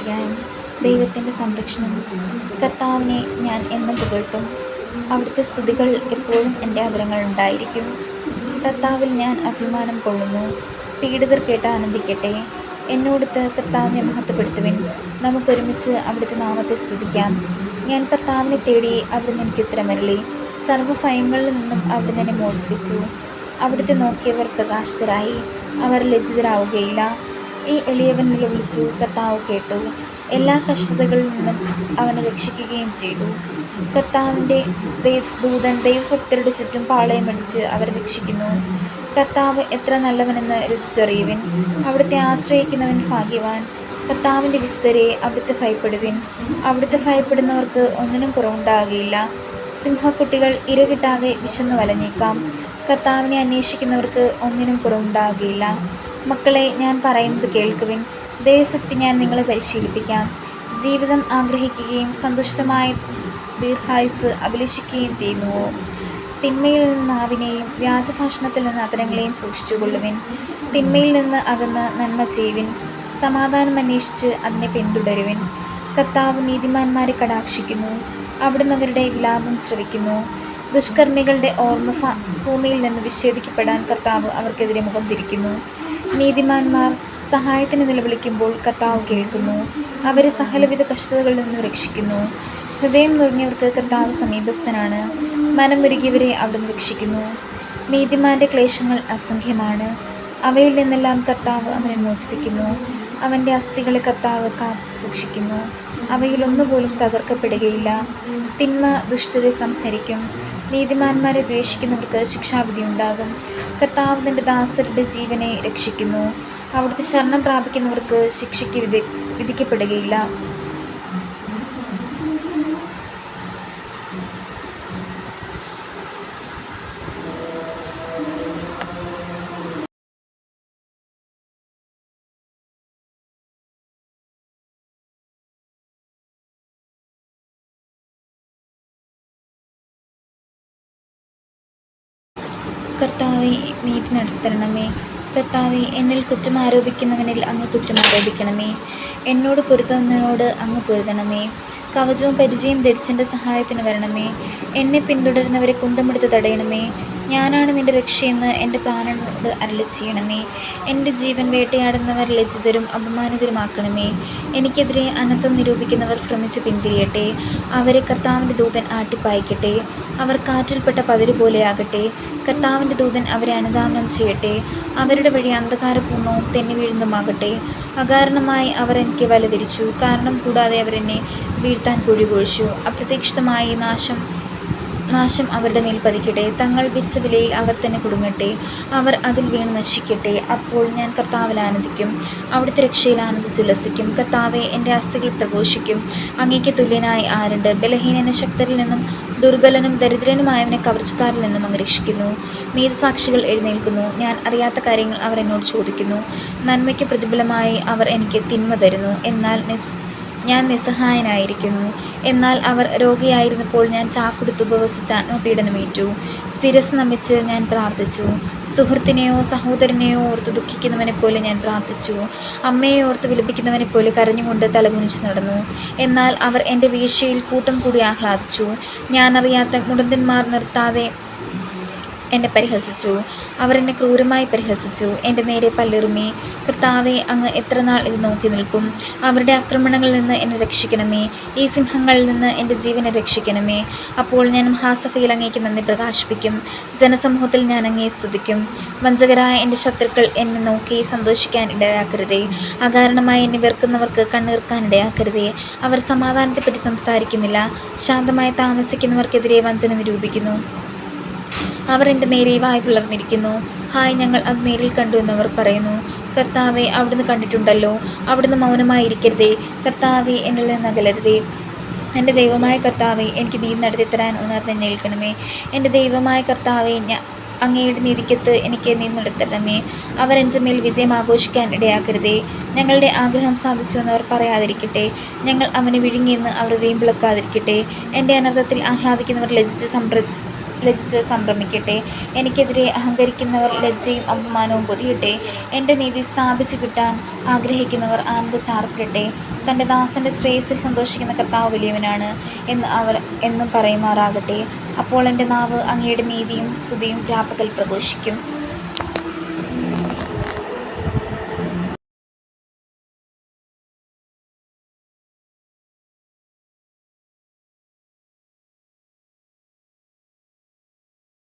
അധ്യായം. ദൈവത്തിൻ്റെ സംരക്ഷണം. കർത്താവിനെ ഞാൻ എന്നും പുകഴ്ത്തും. അവിടുത്തെ സ്തുതികൾ എപ്പോഴും എൻ്റെ അധരങ്ങളിലുണ്ടായിരിക്കും. കർത്താവിൽ ഞാൻ അഭിമാനം കൊള്ളുന്നു. പീഡിതർ കേട്ട് ആനന്ദിക്കട്ടെ. എന്നോടൊത്ത് കർത്താവിനെ മഹത്വപ്പെടുത്തുവിൻ. നമുക്കൊരുമിച്ച് അവിടുത്തെ നാമത്തെ സ്തുതിക്കാം. ഞാൻ കർത്താവിനെ തേടി, അവിടുന്ന് എനിക്ക് ഉത്തരമരുളി. സർവ്വഭയങ്ങളിൽ നിന്നും അവിടുന്ന് എന്നെ മോചിപ്പിച്ചു. അവിടുത്തെ നോക്കിയവർ പ്രകാശിതരായി, അവർ ലജ്ജിതരാവുകയില്ല. ഈ എളിയവൻ നിലവിളിച്ചു, കർത്താവ് കേട്ടു. എല്ലാ കഷ്ടതകളിൽ നിന്നും അവനെ രക്ഷിക്കുകയും ചെയ്തു. കർത്താവിൻ്റെ ദൂതൻ ദൈവഭക്തരുടെ ചുറ്റും പാളയമടിച്ച് അവരെ രക്ഷിക്കുന്നു. കർത്താവ് എത്ര നല്ലവനെന്ന് രുചിച്ചറിയുവിൻ. അവിടുത്തെ ആശ്രയിക്കുന്നവൻ ഭാഗ്യവാൻ. കർത്താവിൻ്റെ വിശുദ്ധരെ, അവിടുത്തെ ഭയപ്പെടുവിൻ. അവിടുത്തെ ഭയപ്പെടുന്നവർക്ക് ഒന്നിനും കുറവുണ്ടാകുകയില്ല. സിംഹക്കുട്ടികൾ ഇര കിട്ടാതെ വിശന്നു വലഞ്ഞേക്കാം. കർത്താവിനെ അന്വേഷിക്കുന്നവർക്ക് ഒന്നിനും കുറവുണ്ടാകുകയില്ല. മക്കളെ, ഞാൻ പറയുന്നത് കേൾക്കുവിൻ. ദൈവഭക്തി ഞാൻ നിങ്ങളെ പരിശീലിപ്പിക്കാം. ജീവിതം ആഗ്രഹിക്കുകയും സന്തുഷ്ടമായ ദീർഘായുസ് അഭിലഷിക്കുകയും ചെയ്യുന്നുവോ? തിന്മയിൽ നിന്ന് നാവിനെയും വ്യാജഭാഷണത്തിൽ നിന്ന് അധരങ്ങളെയും സൂക്ഷിച്ചുകൊള്ളുവിൻ. തിന്മയിൽ നിന്ന് അകന്ന് നന്മ ചെയ്യുവിൻ. സമാധാനം അന്വേഷിച്ച് അതിനെ പിന്തുടരുവിൻ. കർത്താവ് നീതിമാന്മാരെ കടാക്ഷിക്കുന്നു. അവിടുന്ന് അവരുടെ വിലാപം ശ്രവിക്കുന്നു. ദുഷ്കർമ്മികളുടെ ഓർമ്മ ഭൂമിയിൽ നിന്ന് വിച്ഛേദിക്കപ്പെടാൻ കർത്താവ് അവർക്കെതിരെ മുഖം തിരിക്കുന്നു. നീതിമാന്മാർ സഹായത്തിന് നിലവിളിക്കുമ്പോൾ കർത്താവ് കേൾക്കുന്നു. അവരെ സകലവിധ കഷ്ടതകളിൽ നിന്ന് രക്ഷിക്കുന്നു. ഹൃദയം നുറുങ്ങിയവർക്ക് കർത്താവ് സമീപസ്ഥനാണ്. മനമൊരുകിയവരെ അവിടുന്ന് രക്ഷിക്കുന്നു. നീതിമാന്റെ ക്ലേശങ്ങൾ അസംഖ്യമാണ്. അവയിൽ നിന്നെല്ലാം കർത്താവ് അവനെ മോചിപ്പിക്കുന്നു. അവൻ്റെ അസ്ഥികളെ കർത്താവ് കാത്തു സൂക്ഷിക്കുന്നു. അവയിലൊന്നുപോലും തകർക്കപ്പെടുകയില്ല. തിന്മ ദുഷ്ടരെ സംഹരിക്കും. നീതിമാന്മാരെ ദ്വേഷിക്കുന്നവർക്ക് ശിക്ഷാവിധി ഉണ്ടാകും. കർത്താവ് തൻ്റെ ദാസരുടെ ജീവനെ രക്ഷിക്കുന്നു. അവിടുത്തെ ശരണം പ്രാപിക്കുന്നവർക്ക് ശിക്ഷയ്ക്ക് വിധിക്കപ്പെടുകയില്ല. കർത്താവെ, നീതി നടത്തണമേ. കർത്താവെ, എന്നിൽ കുറ്റം ആരോപിക്കുന്നവനിൽ അങ്ങ് കുറ്റം ആരോപിക്കണമേ. എന്നോട് പൊരുതുന്നതിനോട് അങ്ങ് പൊരുതണമേ. കവചവും പരിചയം ധരിച്ചെൻ്റെ സഹായത്തിന് വരണമേ. എന്നെ പിന്തുടരുന്നവരെ കുന്തമെടുത്ത് തടയണമേ. ഞാനാണ് നിൻ്റെ രക്ഷയെന്ന് എൻ്റെ പ്രാണനോട് അരുളി ചെയ്യണമേ. എൻ്റെ ജീവൻ വേട്ടയാടുന്നവർ ലജ്ജിതരും അപമാനിതരുമാക്കണമേ. എനിക്കെതിരെ അനർത്ഥം നിരൂപിക്കുന്നവർ ഭ്രമിച്ച് പിന്തിരിയട്ടെ. അവരെ കർത്താവിൻ്റെ ദൂതൻ ആട്ടിപ്പായിക്കട്ടെ. അവർ കാറ്റിൽപ്പെട്ട പതിരു പോലെയാകട്ടെ. കർത്താവിൻ്റെ ദൂതൻ അവരെ അനുധാവനം ചെയ്യട്ടെ. അവരുടെ വഴി അന്ധകാരപൂർണ്ണവും തെന്നി വീഴുന്നതുമാകട്ടെ. അകാരണമായി അവർ എനിക്ക് വല വിരിച്ചു. കാരണം കൂടാതെ അവരെന്നെ വീഴ്ത്താൻ കുഴി കുഴിച്ചു. അപ്രതീക്ഷിതമായി നാശം അവരുടെ മേൽ പതിക്കട്ടെ. തങ്ങൾ വിരിച്ച വിലയിൽ അവർ തന്നെ കുടുങ്ങട്ടെ. അവർ അതിൽ വീണ് നശിക്കട്ടെ. അപ്പോൾ ഞാൻ കർത്താവിൽ ആനന്ദിക്കും, അവിടുത്തെ രക്ഷയിൽ ആനന്ദിച്ചുല്ലസിക്കും. കർത്താവെ, എൻ്റെ അസ്ഥികൾ പ്രഘോഷിക്കും. അങ്ങേക്ക് തുല്യനായി ആരുണ്ട്? ബലഹീനനെ ശക്തരിൽ നിന്നും ദുർബലനും ദരിദ്രനുമായവനെ കവർച്ചക്കാരിൽ നിന്നും അങ്ങ് രക്ഷിക്കുന്നു. നീതിസാക്ഷികൾ എഴുന്നേൽക്കുന്നു. ഞാൻ അറിയാത്ത കാര്യങ്ങൾ അവർ എന്നോട് ചോദിക്കുന്നു. നന്മയ്ക്ക് പ്രതിഫലമായി അവർ എനിക്ക് തിന്മ തരുന്നു. എന്നാൽ ഞാൻ നിസ്സഹായനായിരിക്കുന്നു. എന്നാൽ അവർ രോഗിയായിരുന്നപ്പോൾ ഞാൻ ചാക്കുടുത്ത് ഉപവസിച്ച് ആത്മപീഡനമേറ്റു. ശിരസ് നമിച്ച് ഞാൻ പ്രാർത്ഥിച്ചു. സുഹൃത്തിനെയോ സഹോദരനെയോ ഓർത്ത് ദുഃഖിക്കുന്നവനെ പോലെ ഞാൻ പ്രാർത്ഥിച്ചു. അമ്മയെ ഓർത്ത് വിലപിക്കുന്നവനെ പോലെ കരഞ്ഞുകൊണ്ട് തലകുനിച്ചു നടന്നു. എന്നാൽ അവർ എൻ്റെ വീഴ്ചയിൽ കൂട്ടം കൂടി ആഹ്ലാദിച്ചു. ഞാനറിയാത്ത മുടന്തന്മാർ നിർത്താതെ എന്നെ പരിഹസിച്ചു. അവർ എന്നെ ക്രൂരമായി പരിഹസിച്ചു. എൻ്റെ നേരെ പല്ലിറുമി. കർത്താവെ, അങ്ങ് എത്ര നാൾ ഇത് നോക്കി നിൽക്കും? അവരുടെ ആക്രമണങ്ങളിൽ നിന്ന് എന്നെ രക്ഷിക്കണമേ. ഈ സിംഹങ്ങളിൽ നിന്ന് എൻ്റെ ജീവനെ രക്ഷിക്കണമേ. അപ്പോൾ ഞാൻ മഹാസഭയിൽ അങ്ങേക്ക് നന്ദി പ്രകാശിപ്പിക്കും. ജനസമൂഹത്തിൽ ഞാൻ അങ്ങയെ സ്തുതിക്കും. വഞ്ചകരായ എൻ്റെ ശത്രുക്കൾ എന്നെ നോക്കി സന്തോഷിക്കാൻ ഇടയാക്കരുതേ. അകാരണമായി എന്നെ വെറുക്കുന്നവർക്ക് കണ്ണീർക്കാൻ ഇടയാക്കരുതേ. അവർ സമാധാനത്തെപ്പറ്റി സംസാരിക്കുന്നില്ല. ശാന്തമായി താമസിക്കുന്നവർക്കെതിരെ വഞ്ചന നിരൂപിക്കുന്നു. അവർ എൻ്റെ നേരെ വായ് പിളർന്നിരിക്കുന്നു. ഹായ്, ഞങ്ങൾ അത് നേരിൽ കണ്ടു എന്നവർ പറയുന്നു. കർത്താവെ, അവിടുന്ന് കണ്ടിട്ടുണ്ടല്ലോ. അവിടുന്ന് മൗനമായിരിക്കരുതേ. കർത്താവെ, എന്നിൽ നിന്ന് അകലരുതേ. എൻ്റെ ദൈവമായ കർത്താവെ, എനിക്ക് നീതി നടത്തിത്തരാൻ ഉണർന്നെഴുന്നേൽക്കണമേ. എൻ്റെ ദൈവമായ കർത്താവെ, അങ്ങയുടെ നീതിക്കത്ത് എനിക്ക് നീതി നടത്തണമേ. അവർ എൻ്റെ മേൽ വിജയം ആഘോഷിക്കാൻ ഇടയാക്കരുതേ. ഞങ്ങളുടെ ആഗ്രഹം സാധിച്ചുവെന്ന് അവർ പറയാതിരിക്കട്ടെ. ഞങ്ങൾ അവനെ വിഴുങ്ങിയെന്ന് അവർ വീമ്പിളക്കാതിരിക്കട്ടെ. എൻ്റെ അനർത്ഥത്തിൽ ആഹ്ലാദിക്കുന്നവർ ലജ്ജിച്ച് ലജ്ജിച്ച് സംഭ്രമിക്കട്ടെ. എനിക്കെതിരെ അഹങ്കരിക്കുന്നവർ ലജ്ജയും അപമാനവും പൊതിയട്ടെ. എൻ്റെ നീതി സ്ഥാപിച്ചു കിട്ടാൻ ആഗ്രഹിക്കുന്നവർ ആനന്ദച്ചാർക്കട്ടെ. തൻ്റെ ദാസൻ്റെ ശ്രേയസ്സിൽ സന്തോഷിക്കുന്ന കർത്താവ് വലിയവനാണ് എന്ന് അവർ എന്നും പറയുമാറാകട്ടെ. അപ്പോൾ എൻ്റെ നാവ് അങ്ങയുടെ നീതിയും സ്തുതിയും രാപ്പകൽ പ്രഘോഷിക്കും.